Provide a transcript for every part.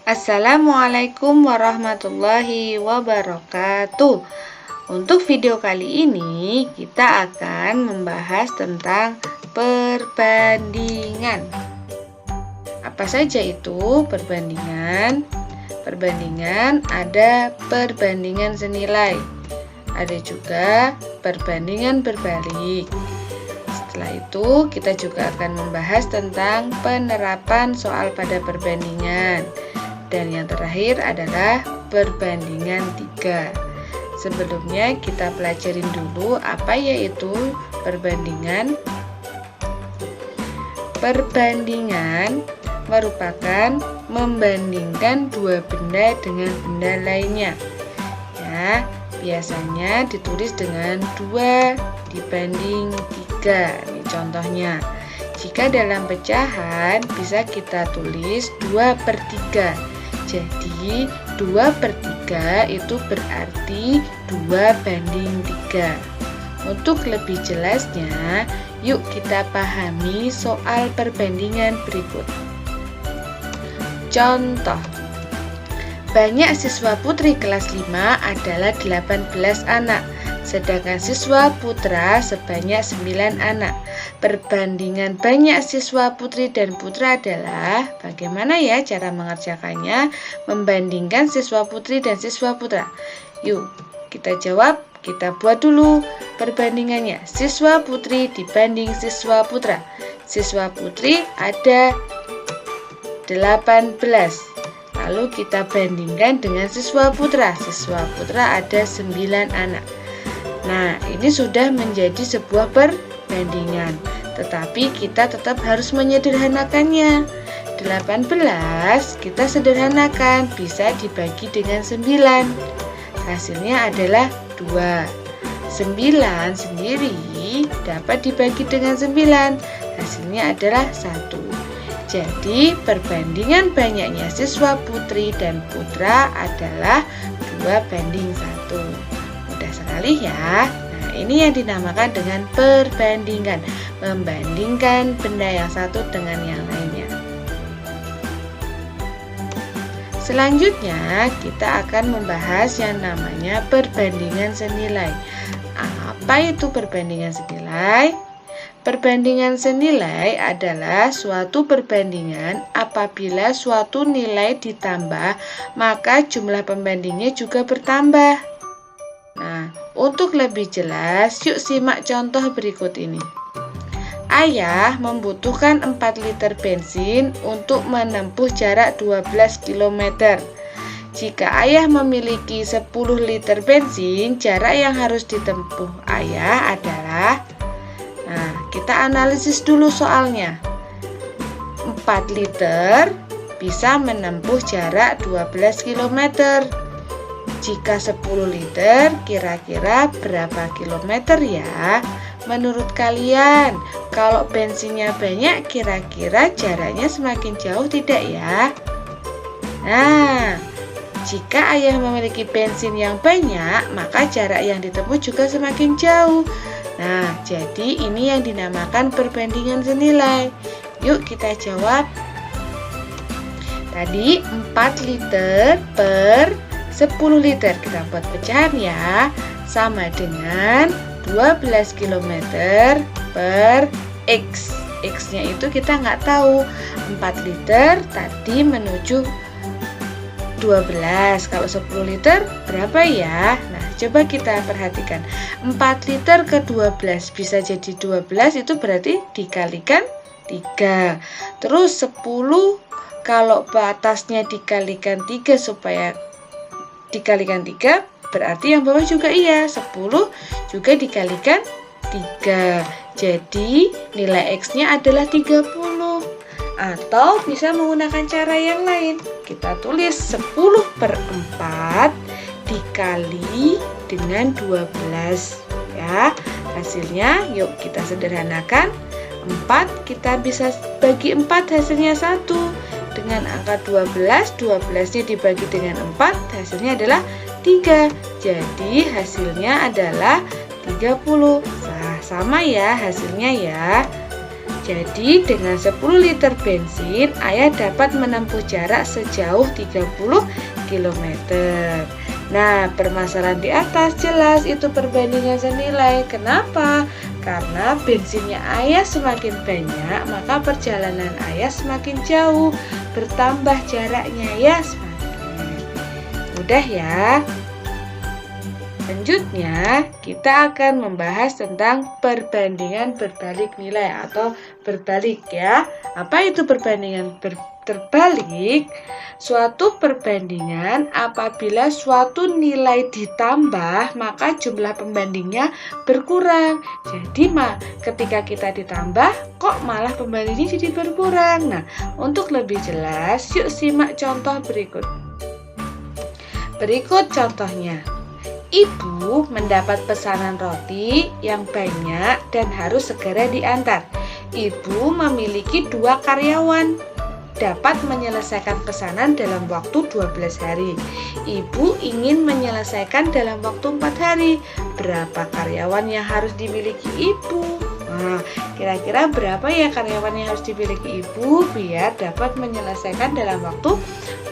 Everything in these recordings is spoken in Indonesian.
Assalamualaikum warahmatullahi wabarakatuh. Untuk video kali ini kita akan membahas tentang perbandingan. Apa saja itu perbandingan? Perbandingan ada perbandingan senilai, ada juga perbandingan berbalik. Setelah itu kita juga akan membahas tentang penerapan soal pada perbandingan. Dan yang terakhir adalah perbandingan 3. Sebelumnya kita pelajarin dulu apa yaitu perbandingan. Perbandingan merupakan membandingkan dua benda dengan benda lainnya. Ya, biasanya ditulis dengan 2 dibanding 3. Ini contohnya. Jika dalam pecahan bisa kita tulis 2/3. Jadi 2/3 itu berarti 2/3. Untuk lebih jelasnya, yuk kita pahami soal perbandingan berikut. Contoh, banyak siswa putri kelas 5 adalah 18 anak, sedangkan siswa putra sebanyak 9 anak. Perbandingan banyak siswa putri dan putra adalah bagaimana ya cara mengerjakannya, membandingkan siswa putri dan siswa putra. Yuk kita jawab, kita buat dulu perbandingannya. Siswa putri dibanding siswa putra. Siswa putri ada 18, lalu kita bandingkan dengan siswa putra. Siswa putra ada 9 anak. Nah, ini sudah menjadi sebuah perbandingan, tetapi kita tetap harus menyederhanakannya. 18 kita sederhanakan, bisa dibagi dengan 9. Hasilnya adalah 2. 9 sendiri dapat dibagi dengan 9. Hasilnya adalah 1. Jadi, perbandingan banyaknya siswa putri dan putra adalah 2/1. Mudah sekali ya. Nah, ini yang dinamakan dengan perbandingan, membandingkan benda yang satu dengan yang lainnya. Selanjutnya, kita akan membahas yang namanya perbandingan senilai. Apa itu perbandingan senilai? Perbandingan senilai adalah suatu perbandingan apabila suatu nilai ditambah, maka jumlah pembandingnya juga bertambah. Nah, untuk lebih jelas, yuk simak contoh berikut ini. Ayah membutuhkan 4 liter bensin untuk menempuh jarak 12 km. Jika ayah memiliki 10 liter bensin, jarak yang harus ditempuh ayah adalah... Nah, kita analisis dulu soalnya. 4 liter bisa menempuh jarak 12 km. Jika 10 liter, kira-kira berapa kilometer ya? Menurut kalian, kalau bensinnya banyak, kira-kira jaraknya semakin jauh tidak ya? Nah, jika ayah memiliki bensin yang banyak, maka jarak yang ditempuh juga semakin jauh. Nah, jadi ini yang dinamakan perbandingan senilai. Yuk kita jawab. Tadi 4 liter per 10 liter, kita buat pecahan ya, sama dengan 12 km per X. X-nya itu kita nggak tahu. 4 liter tadi menuju 12. Kalau 10 liter berapa ya? Nah, coba kita perhatikan. 4 liter ke 12 bisa jadi 12, itu berarti dikalikan 3. Terus 10 kalau batasnya dikalikan 3 supaya dikalikan 3, berarti yang bawah juga iya, 10 juga dikalikan 3. Jadi nilai X-nya adalah 30. Atau bisa menggunakan cara yang lain. Kita tulis 10/4 dikali dengan 12 ya. Hasilnya yuk kita sederhanakan. 4 kita bisa bagi 4, hasilnya 1. Dengan angka 12, 12-nya dibagi dengan 4, hasilnya adalah 3. Jadi hasilnya adalah 30. Nah, sama ya hasilnya ya. Jadi dengan 10 liter bensin, ayah dapat menempuh jarak sejauh 30 km. Nah, permasalahan di atas jelas itu perbandingan senilai. Kenapa? Karena bensinnya ayah semakin banyak, maka perjalanan ayah semakin jauh. Bertambah jaraknya ya semakin. Mudah ya. Selanjutnya, kita akan membahas tentang perbandingan berbalik nilai atau berbalik ya. Apa itu perbandingan terbalik? Suatu perbandingan apabila suatu nilai ditambah, maka jumlah pembandingnya berkurang. Jadi, ketika kita ditambah, kok malah pembandingnya jadi berkurang? Nah, untuk lebih jelas, yuk simak contoh berikut. Berikut contohnya. Ibu mendapat pesanan roti yang banyak dan harus segera diantar. Ibu memiliki 2 karyawan, dapat menyelesaikan pesanan dalam waktu 12 hari. Ibu ingin menyelesaikan dalam waktu 4 hari. Berapa karyawan yang harus dimiliki ibu? Nah, kira-kira berapa ya karyawan yang harus dimiliki ibu biar dapat menyelesaikan dalam waktu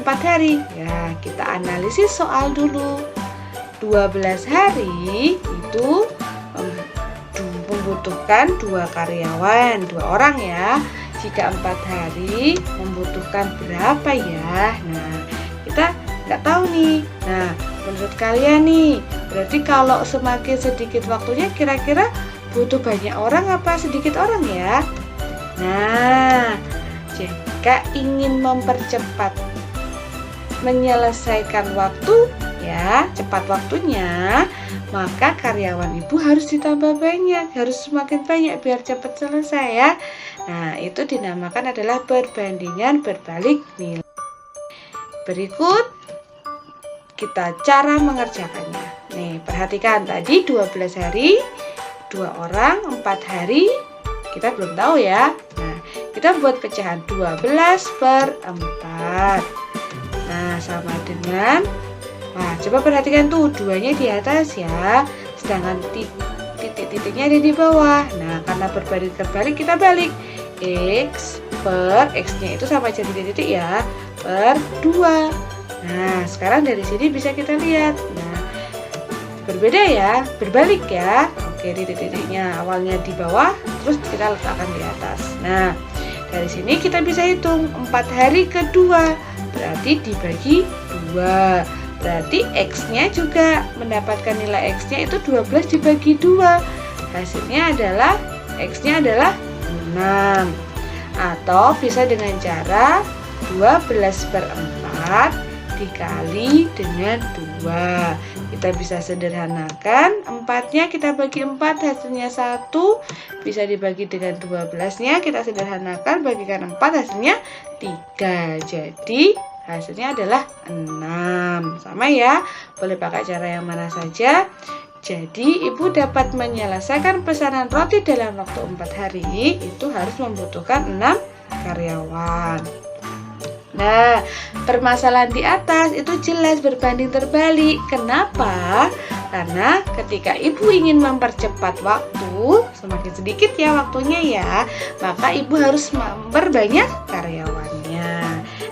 4 hari? Ya, kita analisis soal dulu. 12 hari itu membutuhkan 2 karyawan, 2 orang ya. Jika 4 hari membutuhkan berapa ya? Nah, kita nggak tahu nih. Nah, menurut kalian nih, berarti kalau semakin sedikit waktunya kira-kira butuh banyak orang apa sedikit orang ya? Nah, jika ingin mempercepat menyelesaikan waktu ya, cepat waktunya, maka karyawan ibu harus ditambah banyak, harus semakin banyak biar cepat selesai ya. Nah, itu dinamakan adalah perbandingan berbalik nilai. Berikut kita cara mengerjakannya. Nih, perhatikan tadi 12 hari, 2 orang, 4 hari, kita belum tahu ya. Nah, kita buat pecahan 12 per 4. Nah, sama dengan, wah, coba perhatikan tuh, 2-nya di atas ya, sedangkan titik-titiknya ada di bawah. Nah, karena berbalik terbalik, kita balik. X per X-nya itu sama aja titik-titik ya, per 2. Nah, sekarang dari sini bisa kita lihat. Nah, berbeda ya, berbalik ya. Oke, titik-titiknya awalnya di bawah, terus kita letakkan di atas. Nah, dari sini kita bisa hitung 4 hari kedua, berarti dibagi 2. Berarti X-nya juga mendapatkan nilai X-nya itu 12 dibagi 2. Hasilnya adalah X-nya adalah 6. Atau bisa dengan cara 12 per 4 dikali dengan 2. Kita bisa sederhanakan, 4-nya kita bagi 4, hasilnya 1. Bisa dibagi dengan 12-nya, kita sederhanakan, bagikan 4, hasilnya 3. Jadi hasilnya adalah 6. Sama ya, boleh pakai cara yang mana saja. Jadi ibu dapat menyelesaikan pesanan roti dalam waktu 4 hari, itu harus membutuhkan 6 karyawan. Nah, permasalahan di atas itu jelas berbanding terbalik. Kenapa? Karena ketika ibu ingin mempercepat waktu, semakin sedikit ya waktunya ya, maka ibu harus memperbanyak karyawannya.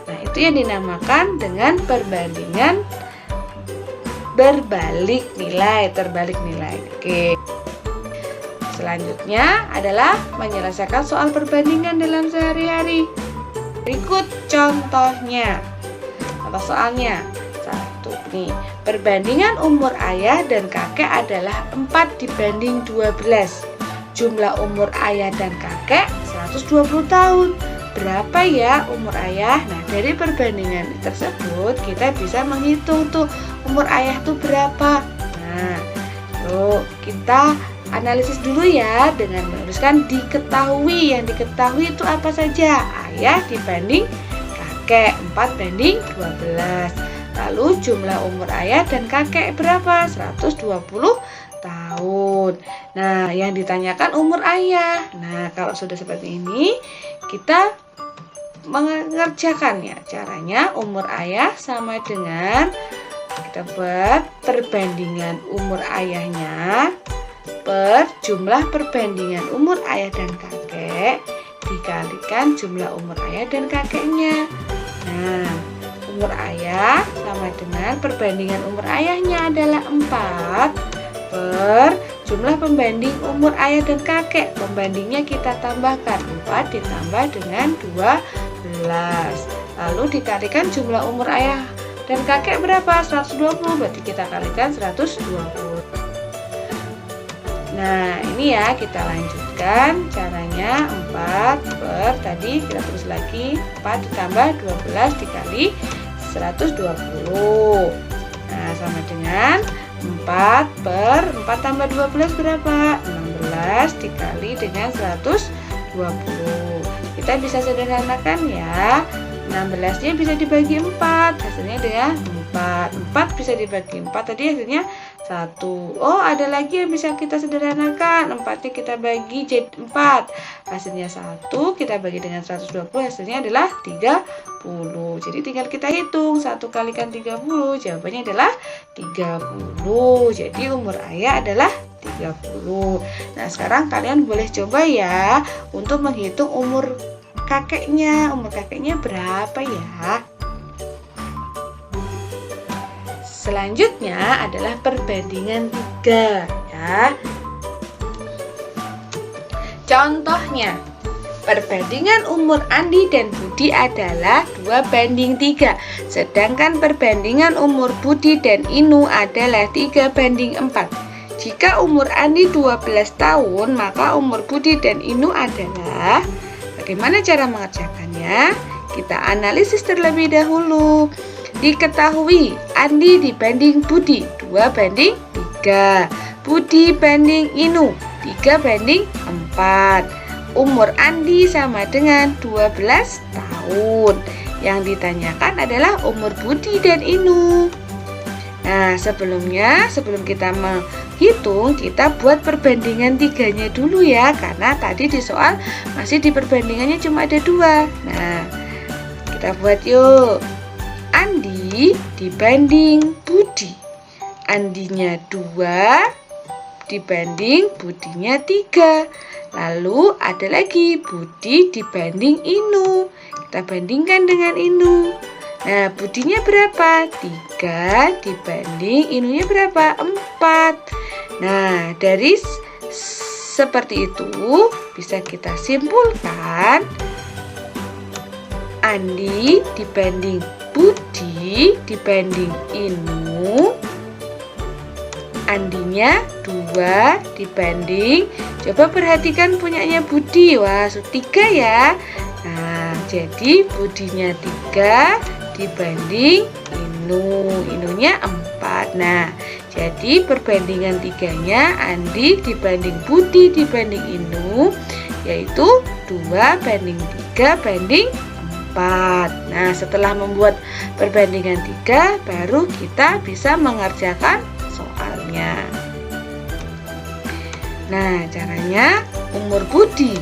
Nah, itu yang dinamakan dengan perbandingan berbalik nilai, terbalik nilai. Oke. Selanjutnya adalah menyelesaikan soal perbandingan dalam sehari-hari. Berikut contohnya. Contoh soalnya. 1 nih. Perbandingan umur ayah dan kakek adalah 4 dibanding 12. Jumlah umur ayah dan kakek 120 tahun. Berapa ya umur ayah? Nah, dari perbandingan tersebut kita bisa menghitung tuh umur ayah tuh berapa. Nah, yuk kita analisis dulu ya dengan menuliskan diketahui. Yang diketahui itu apa saja? Ayah dibanding kakek 4 banding 12. Lalu jumlah umur ayah dan kakek berapa? 120 tahun. Nah, yang ditanyakan umur ayah. Nah, kalau sudah seperti ini, kita mengerjakannya. Caranya umur ayah sama dengan kita buat perbandingan umur ayahnya per jumlah perbandingan umur ayah dan kakek dikalikan jumlah umur ayah dan kakeknya. Nah, umur ayah sama dengan perbandingan umur ayahnya adalah 4 per jumlah pembanding umur ayah dan kakek. Pembandingnya kita tambahkan 4 ditambah dengan 12. Lalu dikalikan jumlah umur ayah dan kakek berapa? 120, berarti kita kalikan 120. Nah, ini ya kita lanjutkan caranya. 4 per tadi kita tulis lagi 4 ditambah 12 dikali 120. Nah, sama dengan 4 per 4 tambah 12 berapa? 16 dikali dengan 120. Kita bisa sederhanakan ya. 16 nya bisa dibagi 4, hasilnya adalah 4. 4 bisa dibagi 4, tadi hasilnya 1. Oh, ada lagi yang bisa kita sederhanakan. 4 nya kita bagi jadi 4, hasilnya 1. Kita bagi dengan 120, hasilnya adalah 30. Jadi tinggal kita hitung 1 kalikan 30, jawabannya adalah 30. Jadi umur ayah adalah 30. Nah, sekarang kalian boleh coba ya untuk menghitung umur kakeknya. Umur kakeknya berapa ya? Selanjutnya adalah perbandingan 3 ya. Contohnya, perbandingan umur Andi dan Budi adalah 2:3. Sedangkan perbandingan umur Budi dan Inu adalah 3:4. Jika umur Andi 12 tahun, maka umur Budi dan Inu adalah... Bagaimana cara mengerjakannya? Kita analisis terlebih dahulu. Diketahui Andi dibanding Budi 2:3, Budi banding Inu 3:4. Umur Andi sama dengan 12 tahun. Yang ditanyakan adalah umur Budi dan Inu. Nah, sebelum kita menghitung, kita buat perbandingan 3-nya dulu ya, karena tadi di soal masih di perbandingannya cuma ada 2. Nah, kita buat yuk. Andi dibanding Budi, Andinya 2 dibanding Budinya 3. Lalu ada lagi Budi dibanding Inu, kita bandingkan dengan Inu. Nah, Budinya berapa? 3 dibanding Inunya berapa? 4. Nah, dari seperti itu bisa kita simpulkan Andi dibanding Budi dibanding Inu, Andinya 2 dibanding, coba perhatikan punyanya Budi, wah 3 ya. Nah, jadi Budinya 3 dibanding Inu, Inunya 4. Nah, jadi perbandingan 3-nya Andi dibanding Budi dibanding Inu, yaitu 2:3 4. Nah, setelah membuat perbandingan 3, baru kita bisa mengerjakan soalnya. Nah, caranya umur Budi.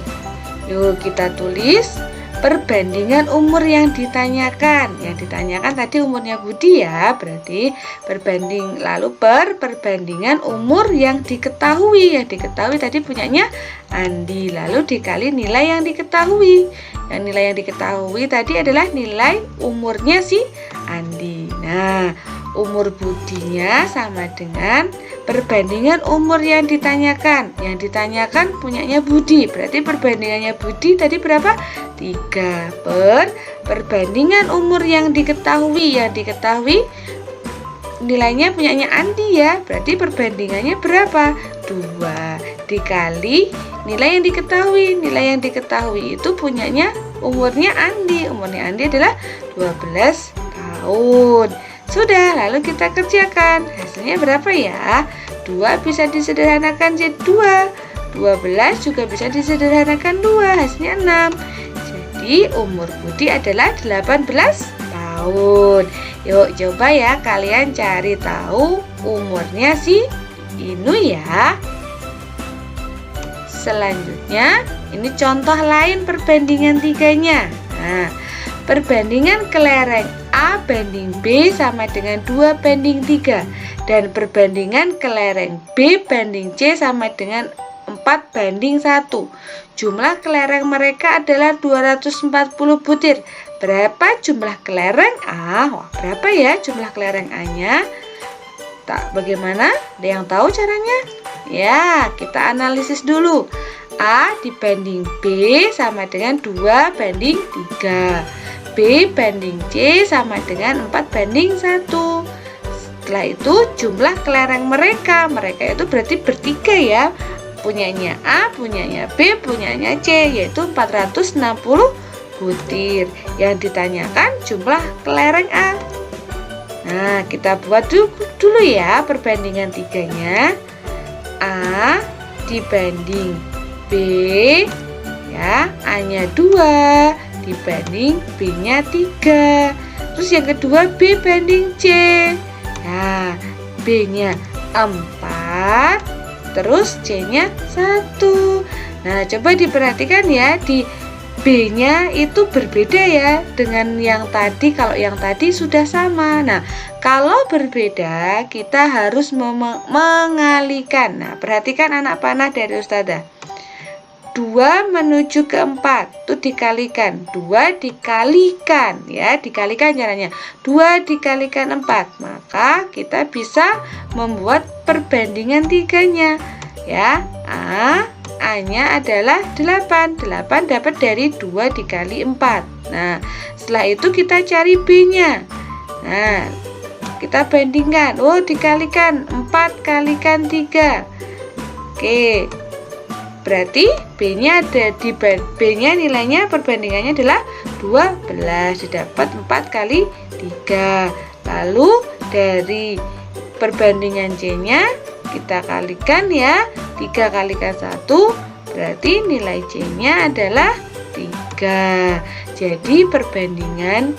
Yuk kita tulis perbandingan umur yang ditanyakan. Yang ditanyakan tadi umurnya Budi ya, berarti perbandingan umur yang diketahui. Yang diketahui tadi punyanya Andi, lalu dikali nilai yang diketahui. Yang nilai yang diketahui tadi adalah nilai umurnya si Andi. Nah, umur Budinya sama dengan perbandingan umur yang ditanyakan. Yang ditanyakan punyanya Budi, berarti perbandingannya Budi tadi berapa? 3 per perbandingan umur yang diketahui. Yang diketahui nilainya punyanya Andi ya, berarti perbandingannya berapa? 2 dikali nilai yang diketahui. Nilai yang diketahui itu punyanya umurnya Andi. Umurnya Andi adalah 12 tahun. Sudah, lalu kita kerjakan. Hasilnya berapa ya? 2 bisa disederhanakan jadi 2. 12 juga bisa disederhanakan 2. Hasilnya 6. Jadi umur Budi adalah 18 tahun. Yuk coba ya kalian cari tahu umurnya si Inu ya. Selanjutnya ini contoh lain perbandingan 3-nya. Nah, perbandingan kelereng A banding B sama dengan 2:3, dan perbandingan kelereng B banding C sama dengan 4:1. Jumlah kelereng mereka adalah 240 butir. Berapa jumlah kelereng A? Wah, berapa ya jumlah kelereng A-nya? Bagaimana? Ada yang tahu caranya? Ya, kita analisis dulu. A dibanding B sama dengan 2:3. B banding C sama dengan 4:1. Setelah itu jumlah kelereng mereka itu berarti bertiga ya. Punyanya A, punyanya B, punyanya C, yaitu 460 butir. Yang ditanyakan jumlah kelereng A. Nah, kita buat dulu ya perbandingan tiganya. A dibanding B, ya, A-nya 2 dibanding B-nya 3. Terus yang kedua B banding C. Nah, B-nya 4, terus C-nya 1. Nah, coba diperhatikan ya, di B-nya itu berbeda ya dengan yang tadi. Kalau yang tadi sudah sama. Nah, kalau berbeda kita harus mengalikan. Nah, perhatikan anak panah dari Ustazah. 2 menuju ke 4 itu dikalikan. 2 dikalikan ya, dikalikan caranya. 2 dikalikan 4. Maka kita bisa membuat perbandingan tiganya ya. A-nya adalah 8. 8 dapat dari 2 dikali 4. Nah, setelah itu kita cari B-nya. Nah, kita bandingkan. Oh, dikalikan 4 kalikan 3. Oke. Berarti B-nya ada di B-nya nilainya perbandingannya adalah 12, didapat 4 kali 3. Lalu dari perbandingan C-nya kita kalikan ya, 3 kalikan 1 berarti nilai C-nya adalah 3. Jadi perbandingan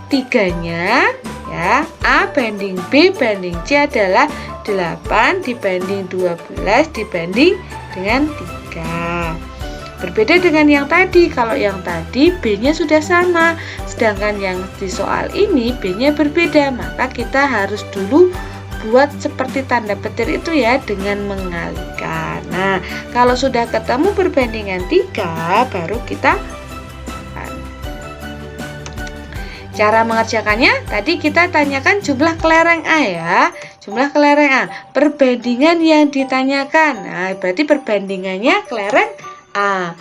tiganya ya, A banding B banding C adalah 8 dibanding 12 dibanding dengan 3. Berbeda dengan yang tadi. Kalau yang tadi B-nya sudah sama, sedangkan yang di soal ini B-nya berbeda. Maka kita harus dulu buat seperti tanda petir itu ya, dengan mengalihkan. Nah, kalau sudah ketemu perbandingan 3, baru kita cara mengerjakannya. Tadi kita tanyakan jumlah kelereng A ya. Jumlah kelereng A, perbandingan yang ditanyakan. Nah, berarti perbandingannya kelereng A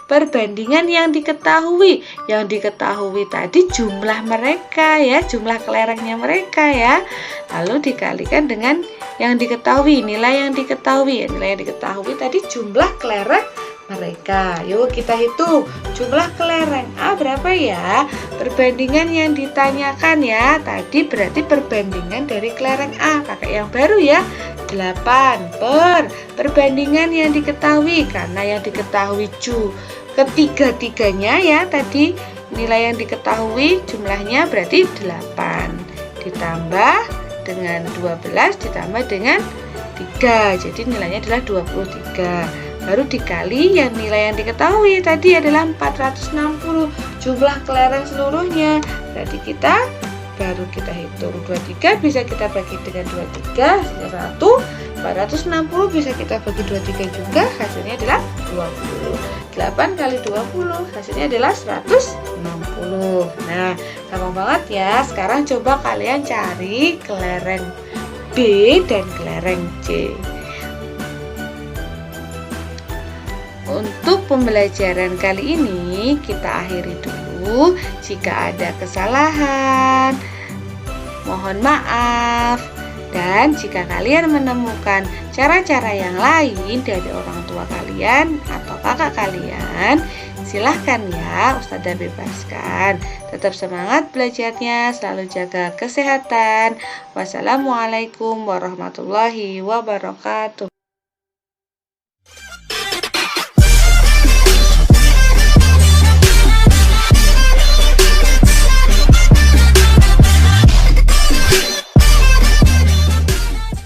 perbandingan yang diketahui. Yang diketahui tadi jumlah mereka ya, jumlah kelerengnya mereka ya. Lalu dikalikan dengan yang diketahui, nilai yang diketahui. Nilai yang diketahui tadi jumlah kelereng mereka. Yuk kita hitung jumlah kelereng A berapa ya. Perbandingan yang ditanyakan ya, tadi berarti perbandingan dari kelereng A. Pakai yang baru ya, 8 perbandingan yang diketahui. Karena yang diketahui ketiga-tiganya ya, tadi nilai yang diketahui jumlahnya berarti 8 ditambah dengan 12 ditambah dengan 3, jadi nilainya adalah 23. Baru dikali yang nilai yang diketahui tadi adalah 460 jumlah kelereng seluruhnya. Berarti baru kita hitung 23 bisa kita bagi dengan 23 hasilnya 1. 460 bisa kita bagi 23 juga, hasilnya adalah 20. 8 kali 20 hasilnya adalah 160. Nah, gampang banget ya. Sekarang coba kalian cari kelereng B dan kelereng C. Untuk pembelajaran kali ini kita akhiri dulu. Jika ada kesalahan, mohon maaf. Dan jika kalian menemukan cara-cara yang lain dari orang tua kalian atau kakak kalian, silahkan ya, Ustazah bebaskan. Tetap semangat belajarnya, selalu jaga kesehatan. Wassalamualaikum warahmatullahi wabarakatuh.